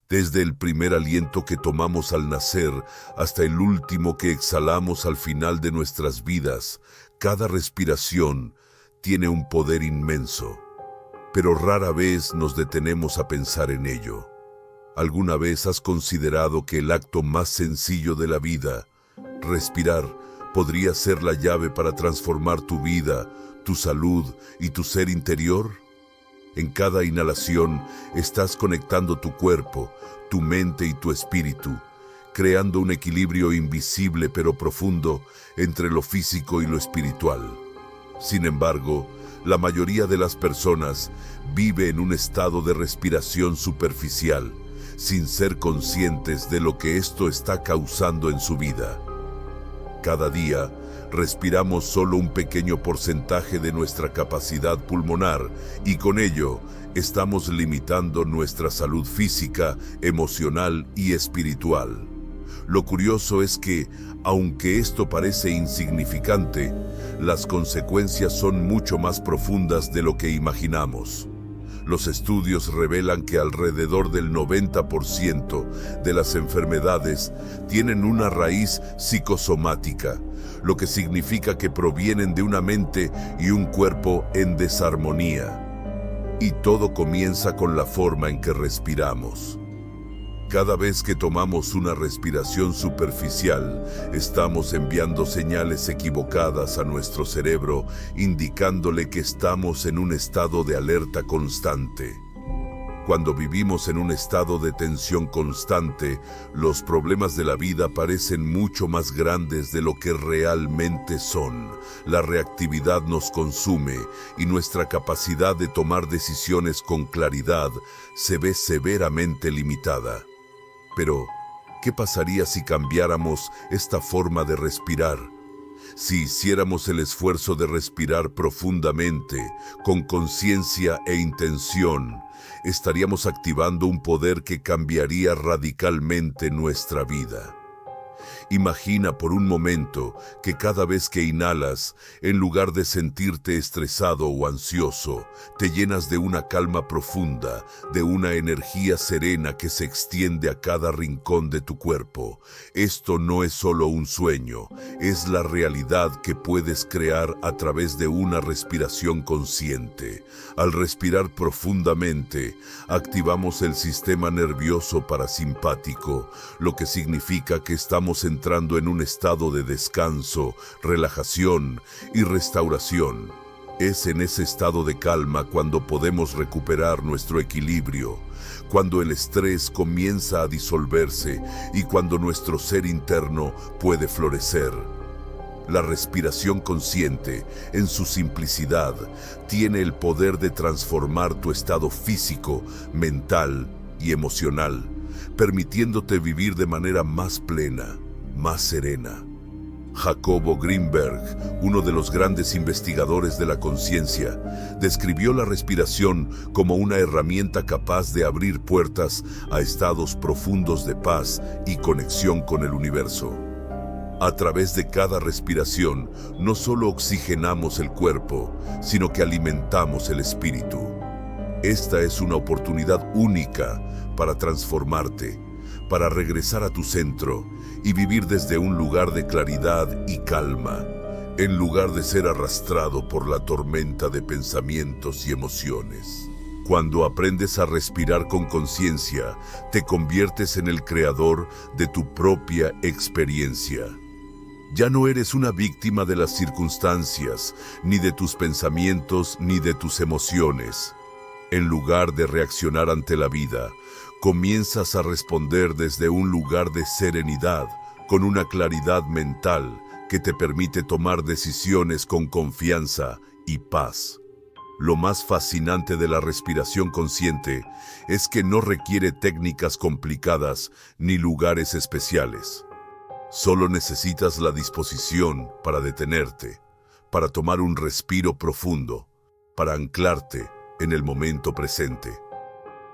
Desde el primer aliento que tomamos al nacer hasta el último que exhalamos al final de nuestras vidas, cada respiración tiene un poder inmenso. Pero rara vez nos detenemos a pensar en ello. ¿Alguna vez has considerado que el acto más sencillo de la vida, respirar, podría ser la llave para transformar tu vida, tu salud y tu ser interior? En cada inhalación estás conectando tu cuerpo, tu mente y tu espíritu, creando un equilibrio invisible pero profundo entre lo físico y lo espiritual. Sin embargo, la mayoría de las personas vive en un estado de respiración superficial, sin ser conscientes de lo que esto está causando en su vida. Cada día, respiramos solo un pequeño porcentaje de nuestra capacidad pulmonar y con ello estamos limitando nuestra salud física, emocional y espiritual. Lo curioso es que, aunque esto parece insignificante, las consecuencias son mucho más profundas de lo que imaginamos. Los estudios revelan que alrededor del 90% de las enfermedades tienen una raíz psicosomática, lo que significa que provienen de una mente y un cuerpo en desarmonía. Y todo comienza con la forma en que respiramos. Cada vez que tomamos una respiración superficial, estamos enviando señales equivocadas a nuestro cerebro, indicándole que estamos en un estado de alerta constante. Cuando vivimos en un estado de tensión constante, los problemas de la vida parecen mucho más grandes de lo que realmente son. La reactividad nos consume y nuestra capacidad de tomar decisiones con claridad se ve severamente limitada. Pero, ¿qué pasaría si cambiáramos esta forma de respirar? Si hiciéramos el esfuerzo de respirar profundamente, con conciencia e intención, estaríamos activando un poder que cambiaría radicalmente nuestra vida. Imagina por un momento que cada vez que inhalas, en lugar de sentirte estresado o ansioso, te llenas de una calma profunda, de una energía serena que se extiende a cada rincón de tu cuerpo. Esto no es solo un sueño, es la realidad que puedes crear a través de una respiración consciente. Al respirar profundamente, activamos el sistema nervioso parasimpático, lo que significa que estamos entrando en un estado de descanso, relajación y restauración. Es en ese estado de calma cuando podemos recuperar nuestro equilibrio, cuando el estrés comienza a disolverse y cuando nuestro ser interno puede florecer. La respiración consciente, en su simplicidad, tiene el poder de transformar tu estado físico, mental y emocional, permitiéndote vivir de manera más plena, más serena. Jacobo Greenberg, uno de los grandes investigadores de la conciencia, describió la respiración como una herramienta capaz de abrir puertas a estados profundos de paz y conexión con el universo. A través de cada respiración, no solo oxigenamos el cuerpo, sino que alimentamos el espíritu. Esta es una oportunidad única para transformarte, para regresar a tu centro y vivir desde un lugar de claridad y calma, en lugar de ser arrastrado por la tormenta de pensamientos y emociones. Cuando aprendes a respirar con conciencia, te conviertes en el creador de tu propia experiencia. Ya no eres una víctima de las circunstancias, ni de tus pensamientos, ni de tus emociones. En lugar de reaccionar ante la vida, comienzas a responder desde un lugar de serenidad, con una claridad mental que te permite tomar decisiones con confianza y paz. Lo más fascinante de la respiración consciente es que no requiere técnicas complicadas ni lugares especiales. Solo necesitas la disposición para detenerte, para tomar un respiro profundo, para anclarte en el momento presente.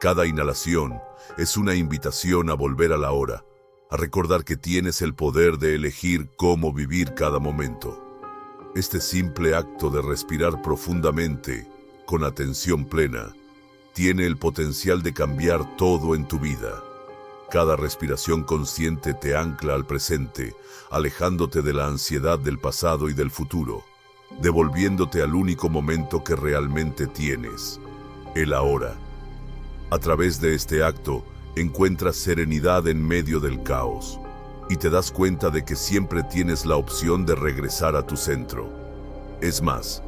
Cada inhalación es una invitación a volver a la hora, a recordar que tienes el poder de elegir cómo vivir cada momento. Este simple acto de respirar profundamente, con atención plena, tiene el potencial de cambiar todo en tu vida. Cada respiración consciente te ancla al presente, alejándote de la ansiedad del pasado y del futuro, devolviéndote al único momento que realmente tienes, el ahora. A través de este acto, encuentras serenidad en medio del caos y te das cuenta de que siempre tienes la opción de regresar a tu centro. Es más,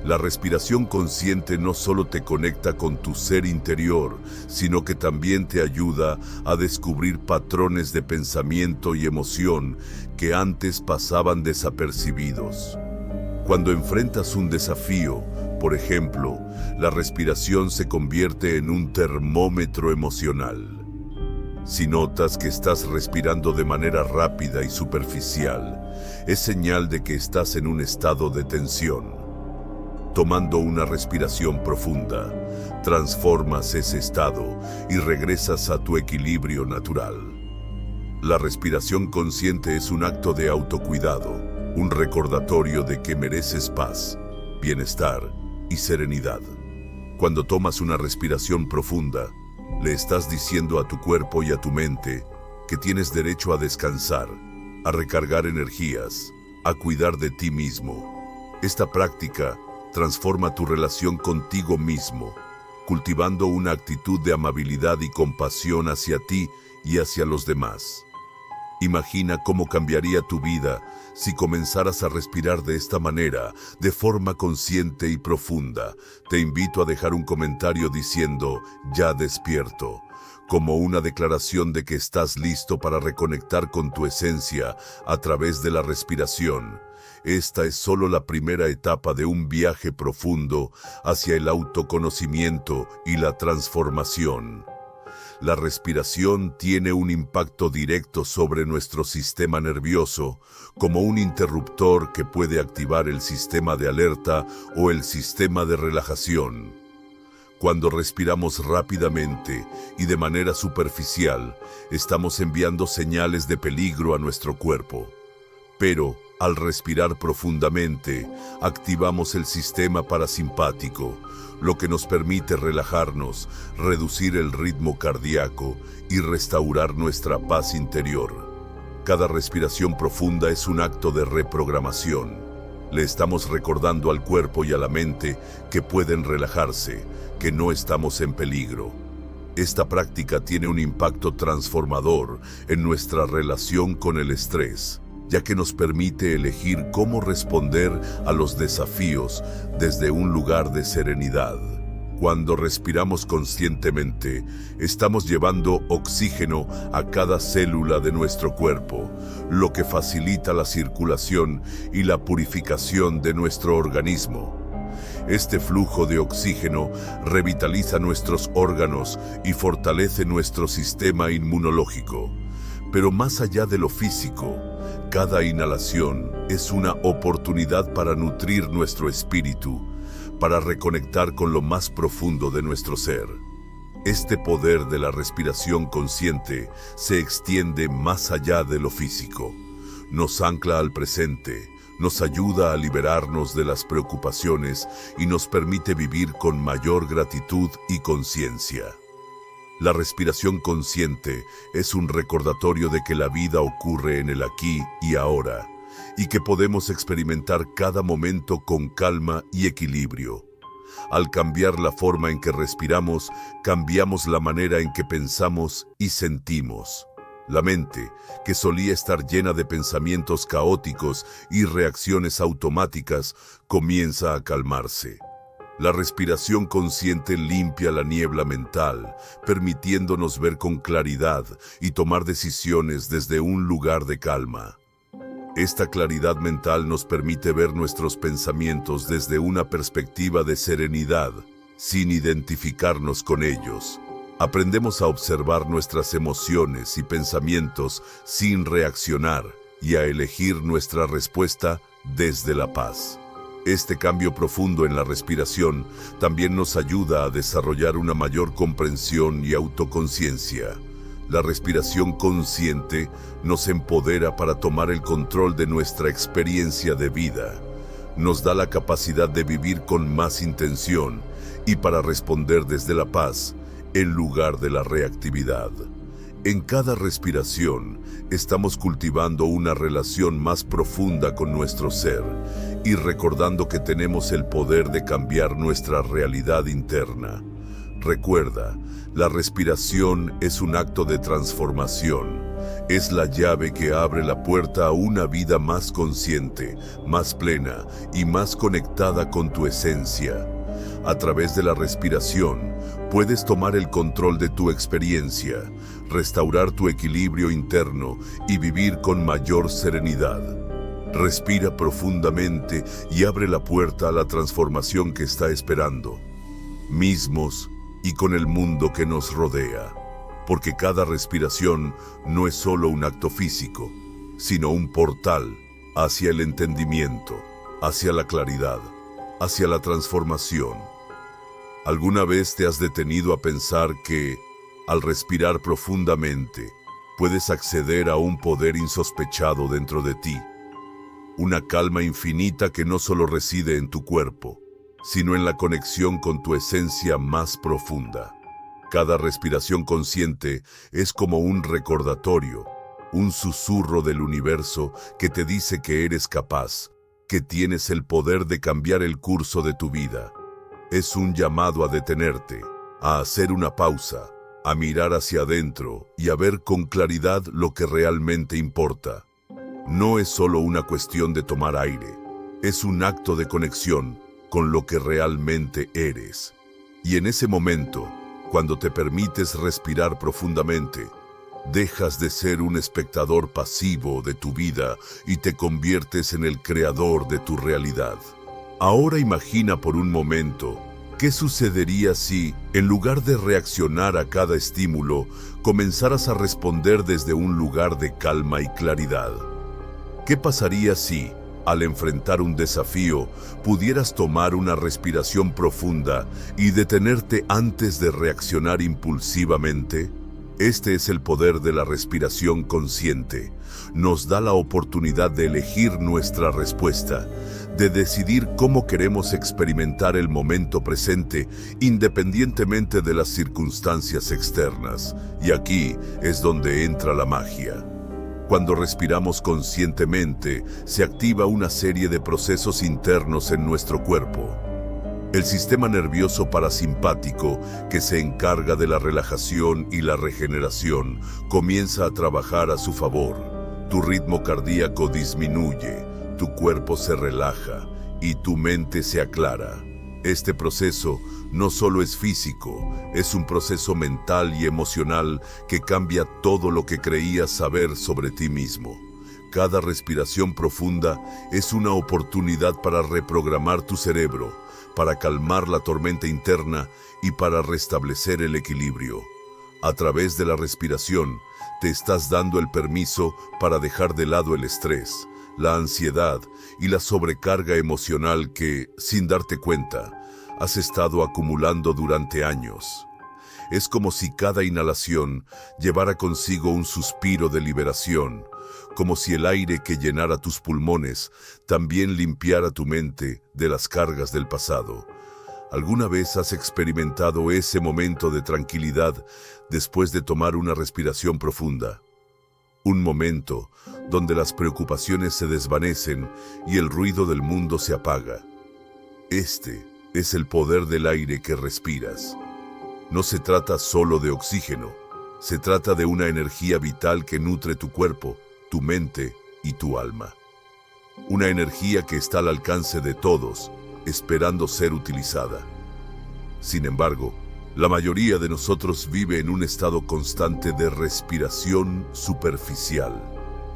la respiración consciente no solo te conecta con tu ser interior, sino que también te ayuda a descubrir patrones de pensamiento y emoción que antes pasaban desapercibidos. Cuando enfrentas un desafío, por ejemplo, la respiración se convierte en un termómetro emocional. Si notas que estás respirando de manera rápida y superficial, es señal de que estás en un estado de tensión. Tomando una respiración profunda, transformas ese estado y regresas a tu equilibrio natural. La respiración consciente es un acto de autocuidado, un recordatorio de que mereces paz, bienestar y serenidad. Cuando tomas una respiración profunda, le estás diciendo a tu cuerpo y a tu mente que tienes derecho a descansar, a recargar energías, a cuidar de ti mismo. Esta práctica transforma tu relación contigo mismo, cultivando una actitud de amabilidad y compasión hacia ti y hacia los demás. Imagina cómo cambiaría tu vida si comenzaras a respirar de esta manera, de forma consciente y profunda. Te invito a dejar un comentario diciendo, ya despierto, como una declaración de que estás listo para reconectar con tu esencia a través de la respiración. Esta es solo la primera etapa de un viaje profundo hacia el autoconocimiento y la transformación. La respiración tiene un impacto directo sobre nuestro sistema nervioso, como un interruptor que puede activar el sistema de alerta o el sistema de relajación. Cuando respiramos rápidamente y de manera superficial, estamos enviando señales de peligro a nuestro cuerpo. Pero, al respirar profundamente, activamos el sistema parasimpático, lo que nos permite relajarnos, reducir el ritmo cardíaco y restaurar nuestra paz interior. Cada respiración profunda es un acto de reprogramación. Le estamos recordando al cuerpo y a la mente que pueden relajarse, que no estamos en peligro. Esta práctica tiene un impacto transformador en nuestra relación con el estrés, ya que nos permite elegir cómo responder a los desafíos desde un lugar de serenidad. Cuando respiramos conscientemente, estamos llevando oxígeno a cada célula de nuestro cuerpo, lo que facilita la circulación y la purificación de nuestro organismo. Este flujo de oxígeno revitaliza nuestros órganos y fortalece nuestro sistema inmunológico. Pero más allá de lo físico, cada inhalación es una oportunidad para nutrir nuestro espíritu, para reconectar con lo más profundo de nuestro ser. Este poder de la respiración consciente se extiende más allá de lo físico. Nos ancla al presente, nos ayuda a liberarnos de las preocupaciones y nos permite vivir con mayor gratitud y conciencia. La respiración consciente es un recordatorio de que la vida ocurre en el aquí y ahora, y que podemos experimentar cada momento con calma y equilibrio. Al cambiar la forma en que respiramos, cambiamos la manera en que pensamos y sentimos. La mente, que solía estar llena de pensamientos caóticos y reacciones automáticas, comienza a calmarse. La respiración consciente limpia la niebla mental, permitiéndonos ver con claridad y tomar decisiones desde un lugar de calma. Esta claridad mental nos permite ver nuestros pensamientos desde una perspectiva de serenidad, sin identificarnos con ellos. Aprendemos a observar nuestras emociones y pensamientos sin reaccionar y a elegir nuestra respuesta desde la paz. Este cambio profundo en la respiración también nos ayuda a desarrollar una mayor comprensión y autoconciencia. La respiración consciente nos empodera para tomar el control de nuestra experiencia de vida. Nos da la capacidad de vivir con más intención y para responder desde la paz, en lugar de la reactividad. En cada respiración, estamos cultivando una relación más profunda con nuestro ser y recordando que tenemos el poder de cambiar nuestra realidad interna. Recuerda, la respiración es un acto de transformación. Es la llave que abre la puerta a una vida más consciente, más plena y más conectada con tu esencia. A través de la respiración, puedes tomar el control de tu experiencia, restaurar tu equilibrio interno y vivir con mayor serenidad. Respira profundamente y abre la puerta a la transformación que está esperando, mismos y con el mundo que nos rodea. Porque cada respiración no es solo un acto físico, sino un portal hacia el entendimiento, hacia la claridad, hacia la transformación. ¿Alguna vez te has detenido a pensar que, al respirar profundamente, puedes acceder a un poder insospechado dentro de ti? Una calma infinita que no solo reside en tu cuerpo, sino en la conexión con tu esencia más profunda. Cada respiración consciente es como un recordatorio, un susurro del universo que te dice que eres capaz, que tienes el poder de cambiar el curso de tu vida. Es un llamado a detenerte, a hacer una pausa, a mirar hacia adentro y a ver con claridad lo que realmente importa. No es solo una cuestión de tomar aire, es un acto de conexión con lo que realmente eres. Y en ese momento, cuando te permites respirar profundamente, dejas de ser un espectador pasivo de tu vida y te conviertes en el creador de tu realidad. Ahora imagina por un momento, ¿qué sucedería si, en lugar de reaccionar a cada estímulo, comenzaras a responder desde un lugar de calma y claridad? ¿Qué pasaría si, al enfrentar un desafío, pudieras tomar una respiración profunda y detenerte antes de reaccionar impulsivamente? Este es el poder de la respiración consciente. Nos da la oportunidad de elegir nuestra respuesta, de decidir cómo queremos experimentar el momento presente, independientemente de las circunstancias externas. Y aquí es donde entra la magia. Cuando respiramos conscientemente, se activa una serie de procesos internos en nuestro cuerpo. El sistema nervioso parasimpático, que se encarga de la relajación y la regeneración, comienza a trabajar a su favor. Tu ritmo cardíaco disminuye, tu cuerpo se relaja y tu mente se aclara. Este proceso no solo es físico, es un proceso mental y emocional que cambia todo lo que creías saber sobre ti mismo. Cada respiración profunda es una oportunidad para reprogramar tu cerebro, para calmar la tormenta interna y para restablecer el equilibrio. A través de la respiración, te estás dando el permiso para dejar de lado el estrés, la ansiedad y la sobrecarga emocional que, sin darte cuenta, has estado acumulando durante años. Es como si cada inhalación llevara consigo un suspiro de liberación, como si el aire que llenara tus pulmones también limpiara tu mente de las cargas del pasado. ¿Alguna vez has experimentado ese momento de tranquilidad después de tomar una respiración profunda? Un momento donde las preocupaciones se desvanecen y el ruido del mundo se apaga. Este es el poder del aire que respiras. No se trata solo de oxígeno, se trata de una energía vital que nutre tu cuerpo, tu mente y tu alma. Una energía que está al alcance de todos, esperando ser utilizada. Sin embargo, la mayoría de nosotros vive en un estado constante de respiración superficial.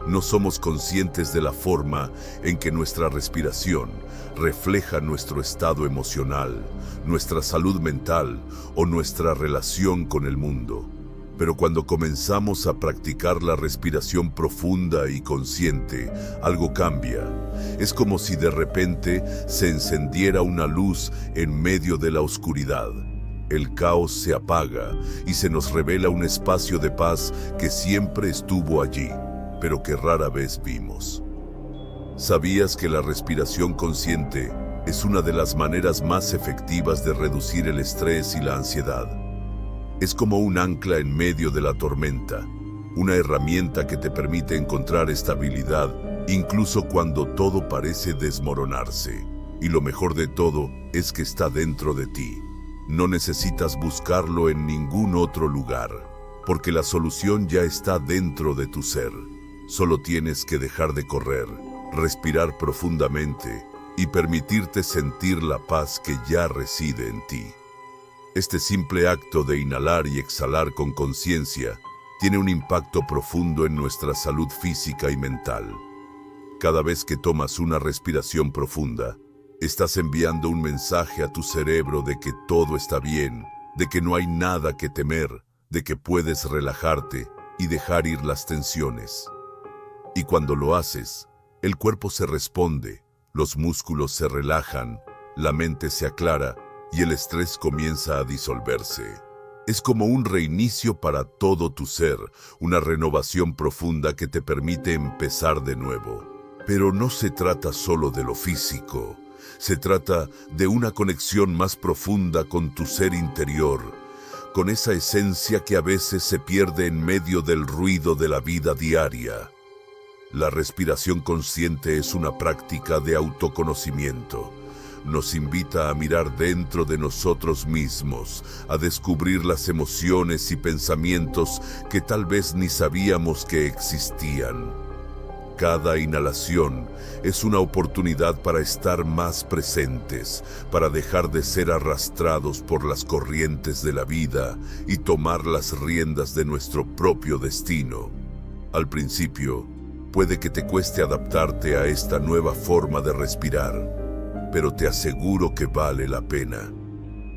No somos conscientes de la forma en que nuestra respiración refleja nuestro estado emocional, nuestra salud mental o nuestra relación con el mundo. Pero cuando comenzamos a practicar la respiración profunda y consciente, algo cambia. Es como si de repente se encendiera una luz en medio de la oscuridad. El caos se apaga y se nos revela un espacio de paz que siempre estuvo allí, pero que rara vez vimos. ¿Sabías que la respiración consciente es una de las maneras más efectivas de reducir el estrés y la ansiedad? Es como un ancla en medio de la tormenta. una herramienta que te permite encontrar estabilidad incluso cuando todo parece desmoronarse. Y lo mejor de todo es que está dentro de ti. No necesitas buscarlo en ningún otro lugar, porque la solución ya está dentro de tu ser. Solo tienes que dejar de correr, respirar profundamente y permitirte sentir la paz que ya reside en ti. Este simple acto de inhalar y exhalar con conciencia tiene un impacto profundo en nuestra salud física y mental. Cada vez que tomas una respiración profunda, estás enviando un mensaje a tu cerebro de que todo está bien, de que no hay nada que temer, de que puedes relajarte y dejar ir las tensiones. Y cuando lo haces, el cuerpo se responde, los músculos se relajan, la mente se aclara y el estrés comienza a disolverse. Es como un reinicio para todo tu ser, una renovación profunda que te permite empezar de nuevo. Pero no se trata solo de lo físico, se trata de una conexión más profunda con tu ser interior, con esa esencia que a veces se pierde en medio del ruido de la vida diaria. La respiración consciente es una práctica de autoconocimiento. Nos invita a mirar dentro de nosotros mismos, a descubrir las emociones y pensamientos que tal vez ni sabíamos que existían. Cada inhalación es una oportunidad para estar más presentes, para dejar de ser arrastrados por las corrientes de la vida y tomar las riendas de nuestro propio destino. Al principio, puede que te cueste adaptarte a esta nueva forma de respirar, pero te aseguro que vale la pena.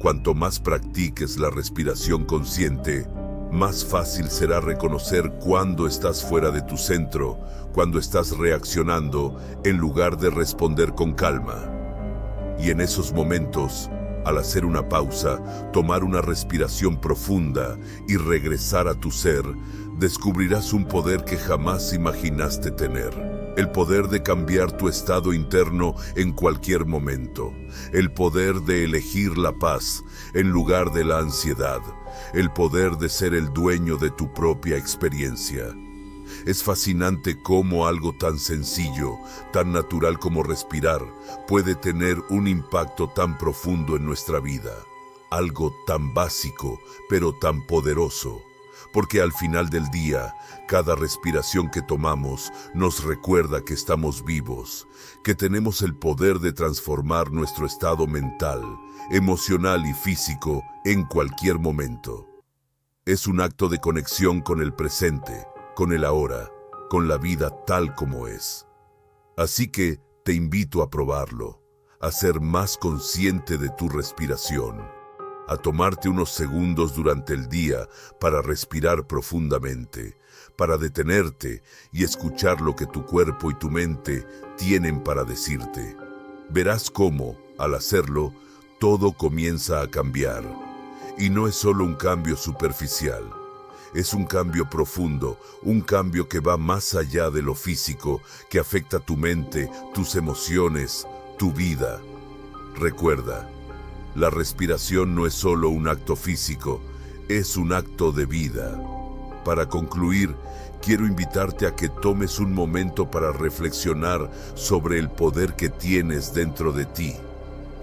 Cuanto más practiques la respiración consciente, más fácil será reconocer cuándo estás fuera de tu centro, cuando estás reaccionando en lugar de responder con calma. Y en esos momentos, al hacer una pausa, tomar una respiración profunda y regresar a tu ser, descubrirás un poder que jamás imaginaste tener. El poder de cambiar tu estado interno en cualquier momento. El poder de elegir la paz en lugar de la ansiedad. El poder de ser el dueño de tu propia experiencia. Es fascinante cómo algo tan sencillo, tan natural como respirar, puede tener un impacto tan profundo en nuestra vida. Algo tan básico, pero tan poderoso. Porque al final del día, cada respiración que tomamos nos recuerda que estamos vivos, que tenemos el poder de transformar nuestro estado mental, emocional y físico en cualquier momento. Es un acto de conexión con el presente, con el ahora, con la vida tal como es. Así que te invito a probarlo, a ser más consciente de tu respiración, a tomarte unos segundos durante el día para respirar profundamente, para detenerte y escuchar lo que tu cuerpo y tu mente tienen para decirte. Verás cómo, al hacerlo, todo comienza a cambiar. Y no es solo un cambio superficial. Es un cambio profundo, un cambio que va más allá de lo físico, que afecta tu mente, tus emociones, tu vida. Recuerda, la respiración no es solo un acto físico, es un acto de vida. Para concluir, quiero invitarte a que tomes un momento para reflexionar sobre el poder que tienes dentro de ti.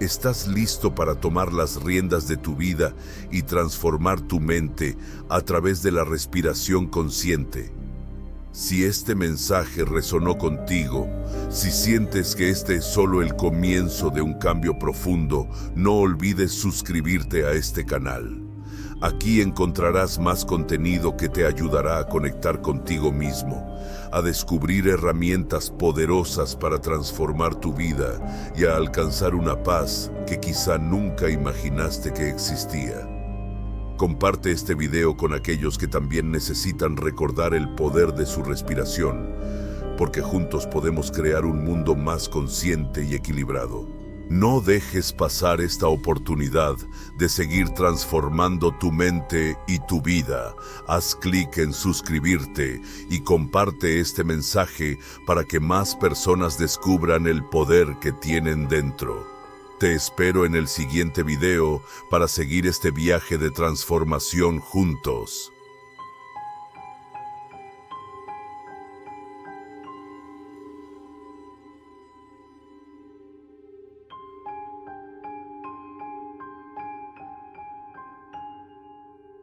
¿Estás listo para tomar las riendas de tu vida y transformar tu mente a través de la respiración consciente? Si este mensaje resonó contigo, si sientes que este es solo el comienzo de un cambio profundo, no olvides suscribirte a este canal. Aquí encontrarás más contenido que te ayudará a conectar contigo mismo, a descubrir herramientas poderosas para transformar tu vida y a alcanzar una paz que quizá nunca imaginaste que existía. Comparte este video con aquellos que también necesitan recordar el poder de su respiración, porque juntos podemos crear un mundo más consciente y equilibrado. No dejes pasar esta oportunidad de seguir transformando tu mente y tu vida. Haz clic en suscribirte y comparte este mensaje para que más personas descubran el poder que tienen dentro. Te espero en el siguiente video para seguir este viaje de transformación juntos.